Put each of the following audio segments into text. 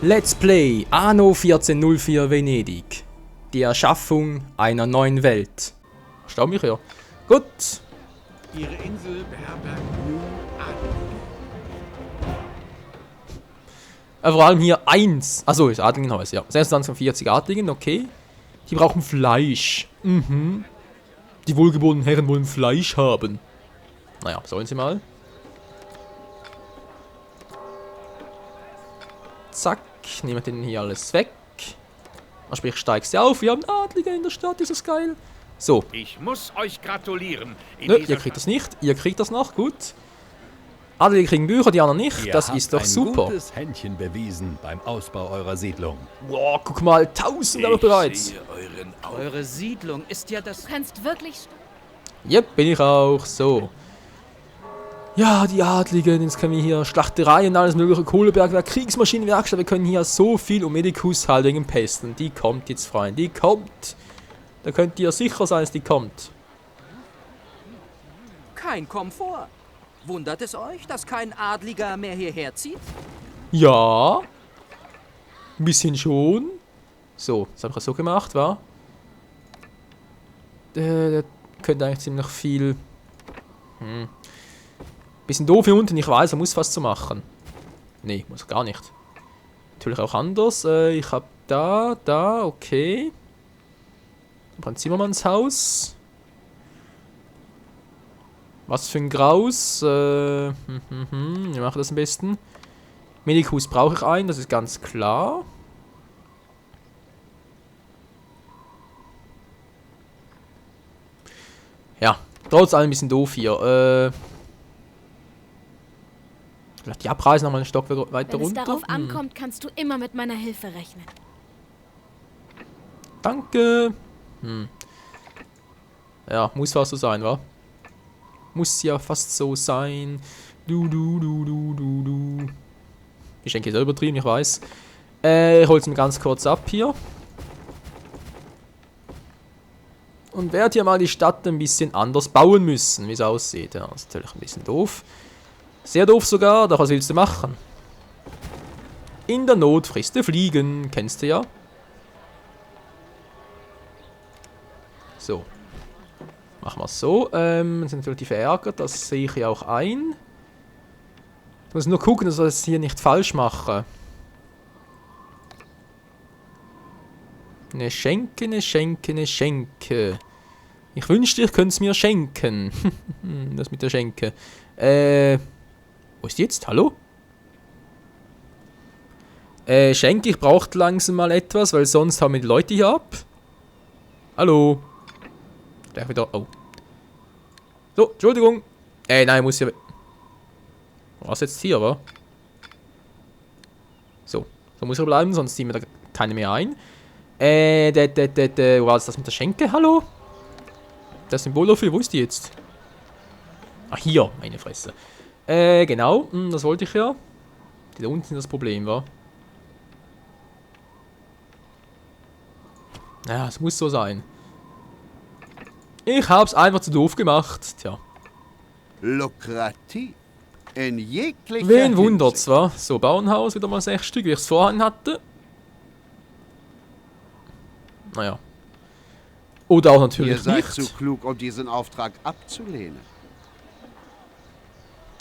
Let's Play Anno 1404 Venedig. Die Erschaffung einer neuen Welt. Verstau mich ja. Gut. Ihre Insel beherbergt nun Adlige. Vor allem hier 1. Achso, ist Adlingenhaus, ja. 26 Adligen, okay. Die brauchen Fleisch. Mhm. Die wohlgeborenen Herren wollen Fleisch haben. Naja, sollen sie mal. Zack, nehmen wir den hier alles weg. Sprich, steigst du auf. Wir haben Adlige in der Stadt, ist das geil. So. Ich muss euch gratulieren. Nö, ihr kriegt das nicht. Ihr kriegt das noch, gut. Adlige kriegen Bücher, die anderen nicht. Das ist doch super. Ihr habt ein gutes Händchen bewiesen beim Ausbau eurer Siedlung. Boah, guck mal, 1000 aber bereits. Eure Siedlung ist ja das... Du kannst wirklich... Yep, bin ich auch. So. Ja, die Adligen, jetzt können wir hier Schlachtereien, alles mögliche, Kohlebergwerk, Kriegsmaschinenwerkstatt. Wir können hier so viel um Medikus halt wegen Pesten. Die kommt jetzt, Freunde, die kommt. Da könnt ihr sicher sein, dass die kommt. Kein Komfort. Wundert es euch, dass kein Adliger mehr hierher zieht? Ja. Ein bisschen schon. So, das habe ich ja so gemacht, wa? Da könnte eigentlich ziemlich viel... Bisschen doof hier unten, ich weiß, er muss was zu machen. Nee, muss er gar nicht. Natürlich auch anders. Ich habe da, okay. Ein Zimmermannshaus. Was für ein Graus. Wie mache ich das am besten? Medikus brauche ich einen, das ist ganz klar. Ja, trotz allem ein bisschen doof hier. Die abreißen nochmal einen Stock weiter Wenn runter. es darauf ankommt, kannst du immer mit meiner Hilfe rechnen. Danke. Ja, muss fast so sein, wa? Muss ja fast so sein. Du. Ich denke, ist übertrieben, ich weiß. Ich hol's mir ganz kurz ab hier. Und werde hier mal die Stadt ein bisschen anders bauen müssen, wie es aussieht. Ja, das ist natürlich ein bisschen doof. Sehr doof sogar, doch was willst du machen? In der Not frisst du Fliegen, kennst du ja. So. Machen wir es so. Sind natürlich verärgert, das sehe ich ja auch ein. Ich muss nur gucken, dass ich das hier nicht falsch mache. Eine Schenke. Ich wünschte, ich könnte es mir schenken. Das mit der Schenke. Wo ist die jetzt? Hallo? Schenke, ich brauche langsam mal etwas, weil sonst haben wir die Leute hier ab. Hallo? Gleich wieder. Oh. So, Entschuldigung. Nein, muss ja. Was jetzt hier, wa? So. So muss er bleiben, sonst ziehen wir da keine mehr ein. Wo war das mit der Schenke? Hallo? Das Symbol dafür, wo ist die jetzt? Ach, hier, meine Fresse. Genau, das wollte ich ja. Die da unten sind das Problem, wa? Ja, es muss so sein. Ich hab's einfach zu doof gemacht, tja. Lukrativ. In jeglicher Wen wundert's, wa? So, Bauernhaus, wieder mal 6 Stück, wie ich es vorhin hatte. Naja. Oder auch natürlich Ihr seid nicht. zu klug, um diesen Auftrag abzulehnen.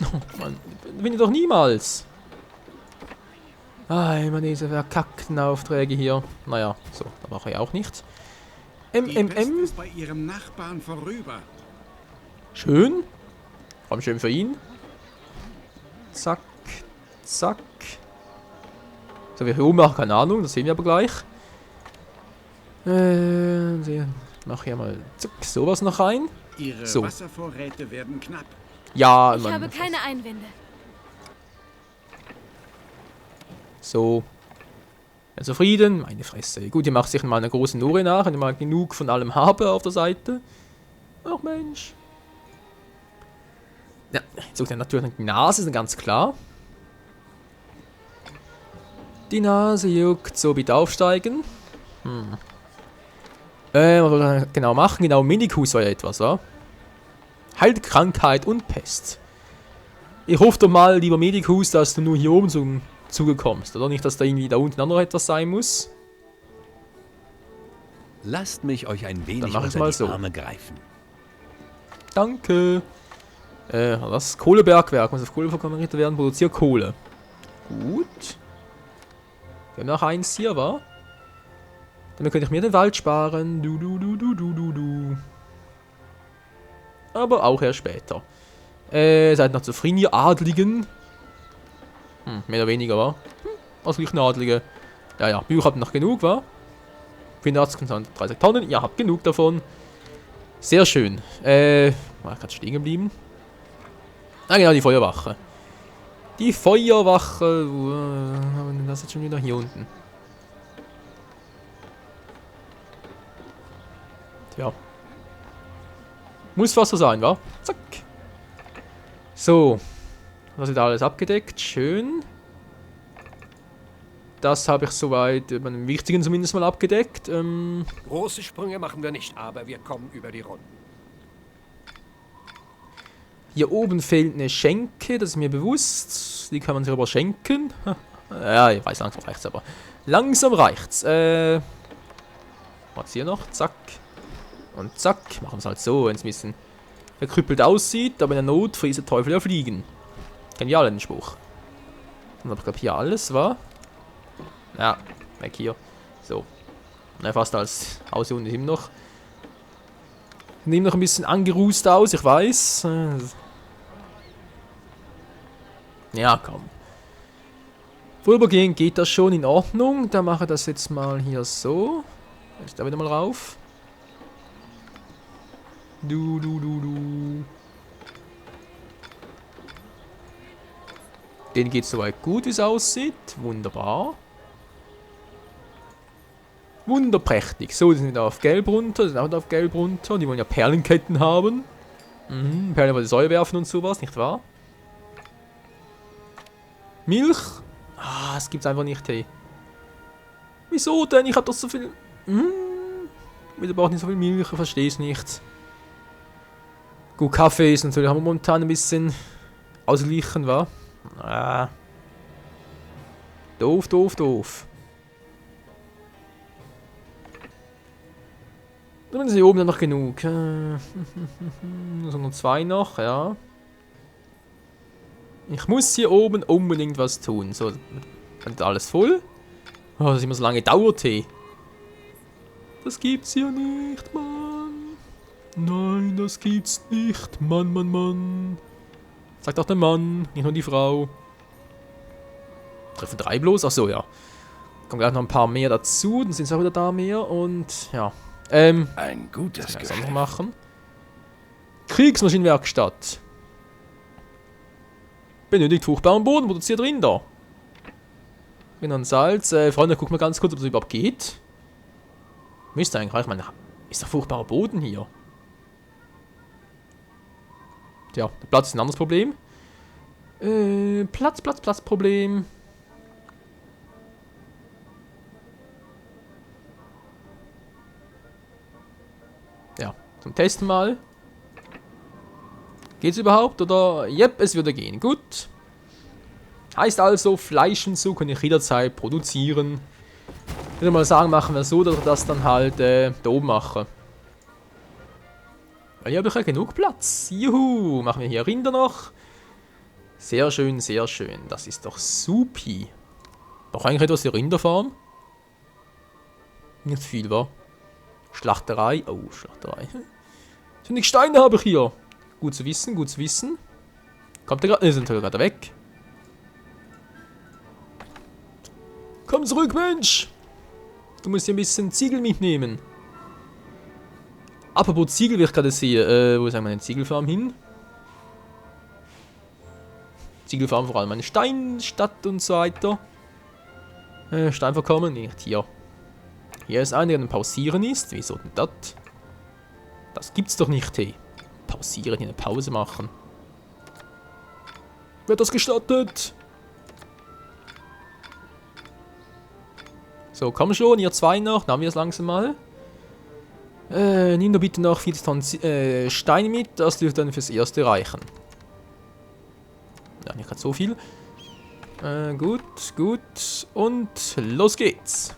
Oh Mann, bin ich doch niemals. Ah, immer diese verkackten Aufträge hier. Naja, so, da brauche ich auch nicht. Die Pest ist bei ihrem Nachbarn vorüber. Schön. Komm, schön für ihn. Zack, zack. So, wir hier oben machen, keine Ahnung, das sehen wir aber gleich. Mach hier mal zack, sowas noch rein. Ihre So. Wasservorräte werden knapp. Ja, Ich Mann. habe keine Einwände. So. Ja, zufrieden? Meine Fresse. Gut, ihr macht sich mal eine große Nore nach, wenn ich mal genug von allem habe auf der Seite. Ach Mensch. Ja, jetzt sucht er natürlich die Nase, ist ganz klar. Die Nase juckt, so bitte aufsteigen. Was soll er genau machen? Genau, Medikus war ja etwas, wa? Heilt Krankheit und Pest. Ich hoffe doch mal, lieber Medikus, dass du nur hier oben zugekommst, oder? Nicht, dass da irgendwie da unten auch noch etwas sein muss. Lasst mich euch ein wenig mach ich's unter mal die so. Arme greifen. Danke. Das Kohlebergwerk muss auf Kohle verkonvertiert werden, produziert Kohle. Gut. Wir haben noch eins hier, wa? Damit könnte ich mir den Wald sparen. Du. Aber auch erst später. Seid noch zufrieden, ihr Adligen? Mehr oder weniger, wa? Ausgleichen Adlige. Ja, Bücher habt noch genug, wa? 34 Tonnen, ihr habt genug davon. Sehr schön. War gerade stehen geblieben. Ah, genau, die Feuerwache. Die Feuerwache. Wo haben wir denn das jetzt schon wieder? Hier unten. Tja. Muss fast so sein, wa? Zack. So. Das wird alles abgedeckt. Schön. Das habe ich soweit, bei den wichtigen zumindest mal abgedeckt. Große Sprünge machen wir nicht, aber wir kommen über die Runden. Hier oben fehlt eine Schenke, das ist mir bewusst. Die kann man sich aber schenken. Ja, ich weiß, langsam reicht's aber. Langsam reicht's. Was hier noch? Zack. Und zack. Machen wir es halt so, wenn es ein bisschen verkrüppelt aussieht. Aber in der Not frisst der Teufel ja fliegen. Kennen wir alle den Spruch. Und ich glaube hier alles war. Ja, weg hier. So. Na, fast als Haus hier unten ist immer noch. Nimmt noch ein bisschen angerußt aus, ich weiß. Ja, komm. Vorübergehend geht das schon in Ordnung. Dann mache ich das jetzt mal hier so. Ist da wieder mal rauf. Du. Den geht soweit gut, wie es aussieht. Wunderbar. Wunderprächtig. So, die sind wieder auf Gelb runter. Die sind auch wieder auf Gelb runter. Die wollen ja Perlenketten haben. Perlen über die Säule werfen und sowas, nicht wahr? Milch? Ah, es gibt's einfach nicht, hey. Wieso denn? Ich hab doch so viel... Wieso braucht nicht so viel Milch? Ich versteh's nicht. Gut, Kaffee ist natürlich, haben wir momentan ein bisschen ausgeglichen, wa? Ah. Doof. Dann sind hier oben noch genug. Sondern 2 noch, ja. Ich muss hier oben unbedingt was tun. So, dann ist alles voll. Oh, dass immer so lange dauert, hey. Das gibt's hier nicht, Mann. Nein, das gibt's nicht. Mann. Sagt auch der Mann, nicht nur die Frau. Treffen 3 bloß? Achso, ja. Kommen gleich noch ein paar mehr dazu. Dann sind es auch wieder da mehr. Und, ja. Ein gutes was noch machen. Kriegsmaschinenwerkstatt. Benötigt fruchtbaren Boden, produziert Rinder. Rinder und Salz. Freunde, guck mal ganz kurz, ob das überhaupt geht. Müsste eigentlich, ich meine, ist doch fruchtbarer Boden hier. Tja, der Platz ist ein anderes Problem. Platzproblem. Ja, zum Testen mal. Geht's überhaupt? Oder? Yep, es würde gehen. Gut. Heißt also, Fleisch und so kann ich jederzeit produzieren. Ich würde mal sagen, machen wir so, dass ich das dann halt da oben mache. Weil hier habe ich ja genug Platz. Juhu, machen wir hier Rinder noch. Sehr schön. Das ist doch supi. Noch eigentlich etwas die Rinderfarm? Nicht viel, wa? Schlachterei. Oh, Schlachterei. So wenig Steine habe ich hier. Gut zu wissen. Kommt der gerade? Ne, sind wir gerade weg. Komm zurück, Mensch! Du musst hier ein bisschen Ziegel mitnehmen. Apropos Ziegel, wie ich gerade sehe. Wo ist eigentlich meine Ziegelfarm hin? Ziegelfarm vor allem eine Steinstadt und so weiter. Steinverkommen? Nicht hier. Hier ist einer, der am Pausieren ist. Wieso denn das? Das gibt's doch nicht, hey. Pausieren, hier eine Pause machen. Wird das gestattet? So, komm schon, ihr 2 noch. Dann haben wir es langsam mal. Nimm doch bitte noch 40 Tonnen Steine mit. Das dürfte dann fürs Erste reichen. Ja, nicht gerade so viel. Gut, gut. Und los geht's.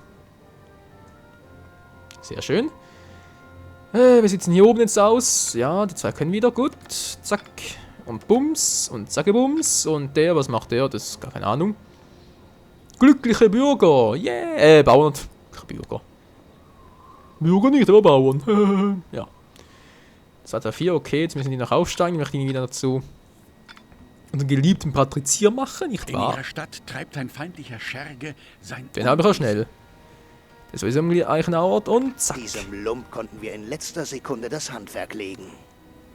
Sehr schön. Wir sitzen hier oben jetzt aus. Ja, die zwei können wieder. Gut. Zack. Und Bums. Und Zackebums. Und der, was macht der? Das ist gar keine Ahnung. Glückliche Bürger. Yeah. Bauern. Bürger. Bürger nicht, aber Bauern. Ja. 2, 3, 4. Okay, jetzt müssen die noch aufsteigen. Ich möchte ihn wieder dazu unseren geliebten Patrizier machen, nicht In wahr? ihrer Stadt treibt ein feindlicher Scherge sein... Den habe ich auch schnell. Das ist am Eichenauert und zack. Diesem Lump konnten wir in letzter Sekunde das Handwerk legen.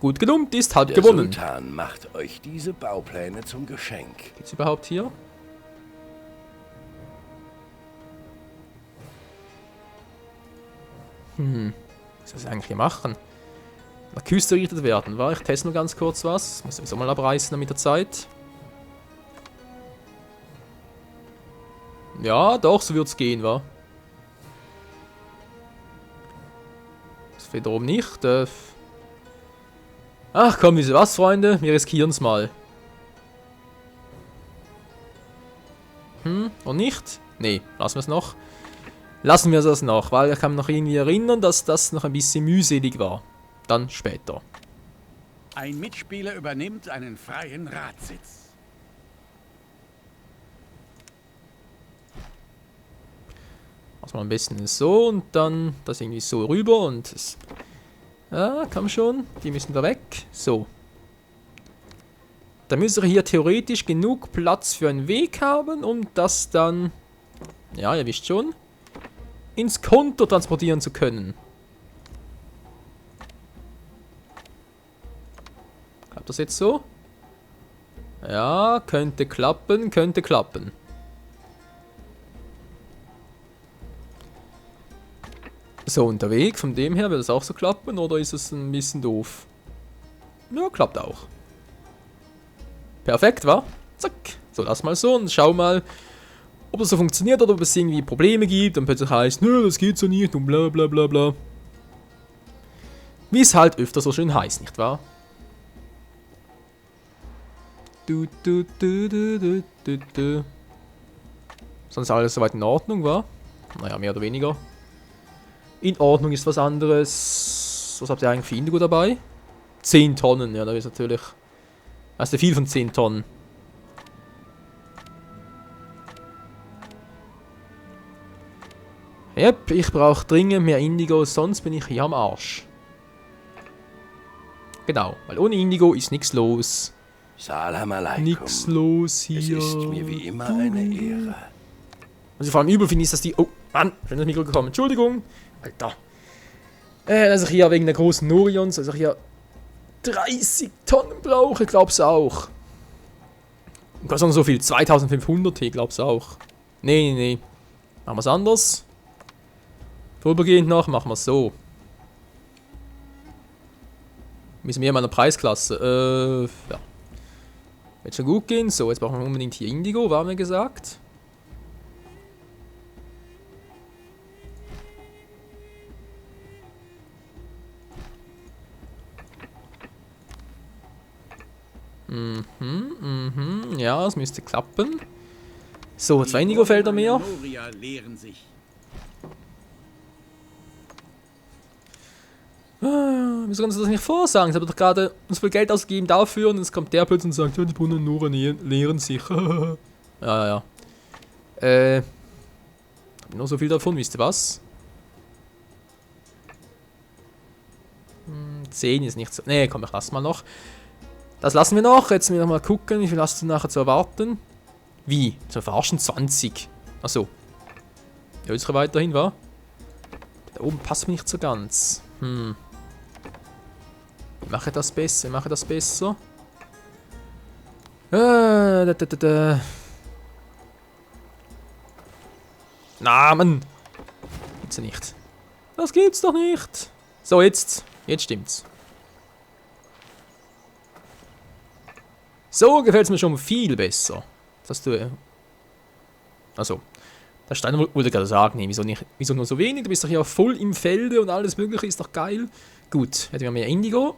Gut gedummt, ist halb Der gewonnen. Sultan macht euch diese Baupläne zum Geschenk. Geht's überhaupt hier? Was soll ich eigentlich hier machen? An der Küste errichtet werden, war? Ich teste nur ganz kurz was. Muss sowieso mal abreißen mit der Zeit. Ja, doch, so wird's gehen, wa? Das wiederum nicht. Ach komm, wisst ihr was, Freunde? Wir riskieren's mal. Und nicht? Nee, lassen wir es noch. Lassen wir das noch, weil ich kann mich noch irgendwie erinnern, dass das noch ein bisschen mühselig war. Dann später. Ein Mitspieler übernimmt einen freien Ratssitz. Machen wir am besten so und dann das irgendwie so rüber und es... Ja, komm schon. Die müssen da weg. So. Da müsste hier theoretisch genug Platz für einen Weg haben, um das dann... Ja, ihr wisst schon. Ins Konto transportieren zu können. Klappt das jetzt so? Ja, könnte klappen, könnte klappen. So, und der Weg von dem her, wird das auch so klappen oder ist es ein bisschen doof? Ja, klappt auch. Perfekt, wa? Zack. So, lass mal so und schau mal, ob es so funktioniert oder ob es irgendwie Probleme gibt und plötzlich heißt, nö, das geht so nicht und bla bla bla bla. Wie es halt öfter so schön heißt, nicht wahr? Sonst alles soweit in Ordnung, wa? Naja, mehr oder weniger. In Ordnung ist was anderes. Was habt ihr eigentlich für Indigo dabei? 10 Tonnen, ja, da ist natürlich... Hast du viel von 10 Tonnen. Yep, ich brauche dringend mehr Indigo, sonst bin ich hier am Arsch. Genau, weil ohne Indigo ist nichts los. Salam alaikum. Nix los hier. Es ist mir wie immer eine Ehre. Was ich vor allem übel finde, ist, dass die... Oh, Mann, ich bin ins Mikro gekommen. Entschuldigung. Alter. Dass ich hier wegen der großen Norions, also hier 30 Tonnen brauche, glaub's auch. Und kostet noch so viel, 2500 hier, glaub's auch. Nee, nee, nee. Machen wir's anders. Vorübergehend noch, machen wir's so. Müssen wir in meiner Preisklasse, ja. Wird schon gut gehen. So, jetzt brauchen wir unbedingt hier Indigo, war mir gesagt. Ja, es müsste klappen. So, 2 Indigo-Felder mehr. Noria leeren sich. Wieso kannst du das nicht vorsagen? Ich habe doch gerade uns viel Geld ausgegeben dafür und jetzt kommt der plötzlich und sagt, ja, die Brunnen Nora leeren sich. Ja, ja, ja. Hab nur so viel davon, wisst ihr was? 10 ist nicht so... Nee, komm, ich lass mal noch. Das lassen wir noch. Jetzt müssen wir mal gucken, wie viel hast du nachher zu erwarten? Wie? Zu verarschen 20. Achso. Ja, unsere weiterhin, wa? Da oben passt mir nicht so ganz. Ich mache das besser, ich mache das besser. Na, Mann! Gibt's ja nicht. Das gibt's doch nicht. So, jetzt. Jetzt stimmt's. So gefällt's mir schon viel besser. Das hast du... Also, der Stein wollte gerade sagen, nee, wieso nur so wenig? Du bist doch hier voll im Felde und alles mögliche ist doch geil. Gut, hätten wir mehr Indigo.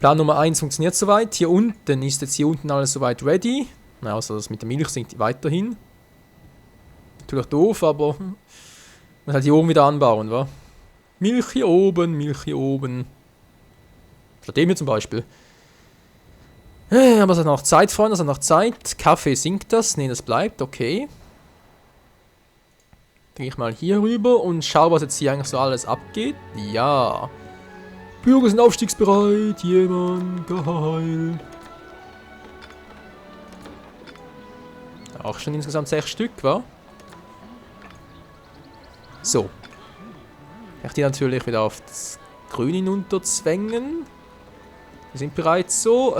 Plan Nummer 1 funktioniert soweit. Hier unten ist jetzt hier unten alles soweit ready. Na, also das mit der Milch sinkt weiterhin. Natürlich doof, aber man halt hier oben wieder anbauen, wa? Milch hier oben, Milch hier oben. Statt dem hier zum Beispiel. Aber es hat noch Zeit, Freunde, es hat noch Zeit. Kaffee sinkt das. Ne, das bleibt, okay. Dann gehe ich mal hier rüber und schaue, was jetzt hier eigentlich so alles abgeht. Ja. Bürger sind aufstiegsbereit. Jemand, geil. Auch schon insgesamt 6 Stück, wa? So. Ich die natürlich wieder auf das Grün hinunterzwängen. Wir sind bereits so,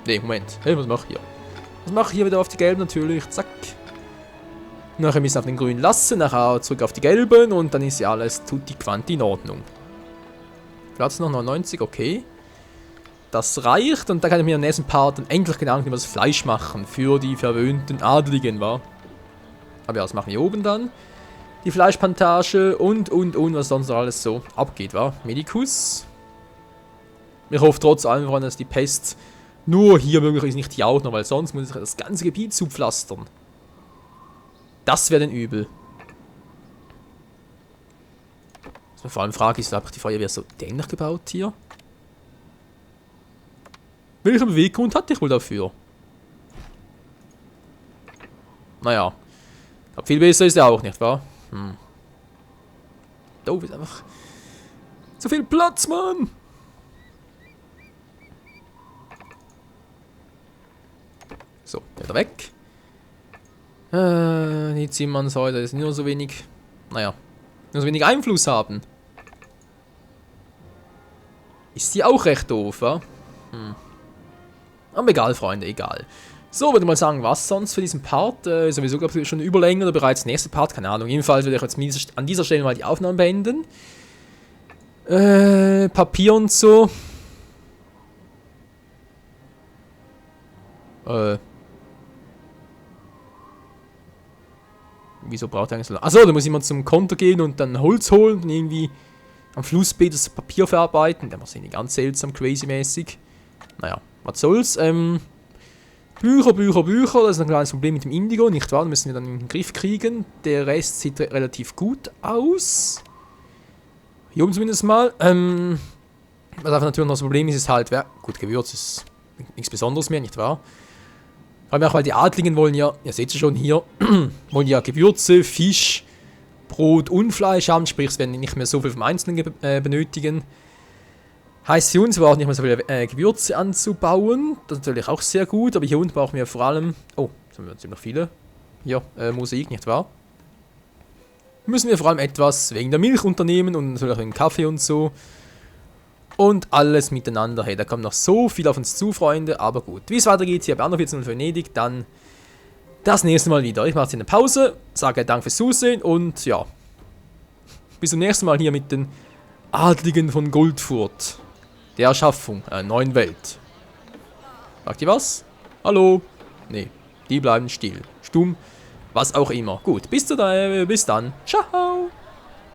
Ne, Moment. Hey, was mache ich hier? Was mache ich hier wieder auf die Gelben natürlich? Zack. Nachher müssen wir auf den Grün lassen, nachher zurück auf die Gelben und dann ist ja alles tutti quanti in Ordnung. Platz noch 99, okay. Das reicht und da kann ich mir im nächsten Part dann endlich Gedanken über das Fleisch machen für die verwöhnten Adligen, wa? Aber ja, das machen wir oben dann. Die Fleischplantage und was sonst noch alles so abgeht, wa? Medikus. Ich hoffe trotz allem, Freunde, dass die Pest nur hier möglich ist, nicht hier auch noch, weil sonst muss ich das ganze Gebiet zupflastern. Das wäre denn übel. Was man vor allem fragt, ist, ob die Feuerwehr so dämlich gebaut hier? Welcher Beweggrund hatte ich wohl dafür? Naja. Ich glaube, viel besser ist er auch, nicht wahr? Da ist einfach zu viel Platz, Mann! So, wieder weg. Die Zimmernshäuser ist nur so wenig. Naja, nur so wenig Einfluss haben. Ist die auch recht doof, wa? Aber egal, Freunde, egal. So, würde ich mal sagen, was sonst für diesen Part? Sowieso, glaube ich, schon Überlänge oder bereits nächste Part, keine Ahnung. Jedenfalls würde ich jetzt an dieser Stelle mal die Aufnahmen beenden. Papier und so. Wieso braucht er eigentlich so? Achso, da muss jemand zum Konter gehen und dann Holz holen und irgendwie am Flussbett das Papier verarbeiten. Der war irgendwie ganz seltsam, crazy-mäßig. Naja, was soll's. Bücher. Das ist ein kleines Problem mit dem Indigo, nicht wahr? Das müssen wir dann in den Griff kriegen. Der Rest sieht relativ gut aus. Hier oben zumindest mal. Was einfach natürlich noch das Problem ist, ist halt, gut, Gewürz ist nichts Besonderes mehr, nicht wahr? Vor allem auch, weil die Adligen wollen ja, ihr seht es schon hier, wollen ja Gewürze, Fisch, Brot und Fleisch haben, sprich, es werden nicht mehr so viel vom Einzelnen benötigen. Heißt für uns, wir brauchen nicht mehr so viele Gewürze anzubauen. Das ist natürlich auch sehr gut, aber hier unten brauchen wir vor allem... Oh, jetzt haben wir ziemlich viele. Hier, Mosaik, nicht wahr? Müssen wir vor allem etwas wegen der Milch unternehmen und natürlich auch den Kaffee und so. Und alles miteinander. Hey, da kommt noch so viel auf uns zu, Freunde. Aber gut, wie es weitergeht hier bei Anno 14 für Venedig, dann das nächste Mal wieder. Ich mache jetzt eine Pause, sage Dank fürs Zusehen und ja. Bis zum nächsten Mal hier mit den Adligen von Goldfurt. Der Erschaffung einer neuen Welt. Sagt ihr was? Hallo? Nee, die bleiben still. Stumm. Was auch immer. Gut, bis dann. Ciao.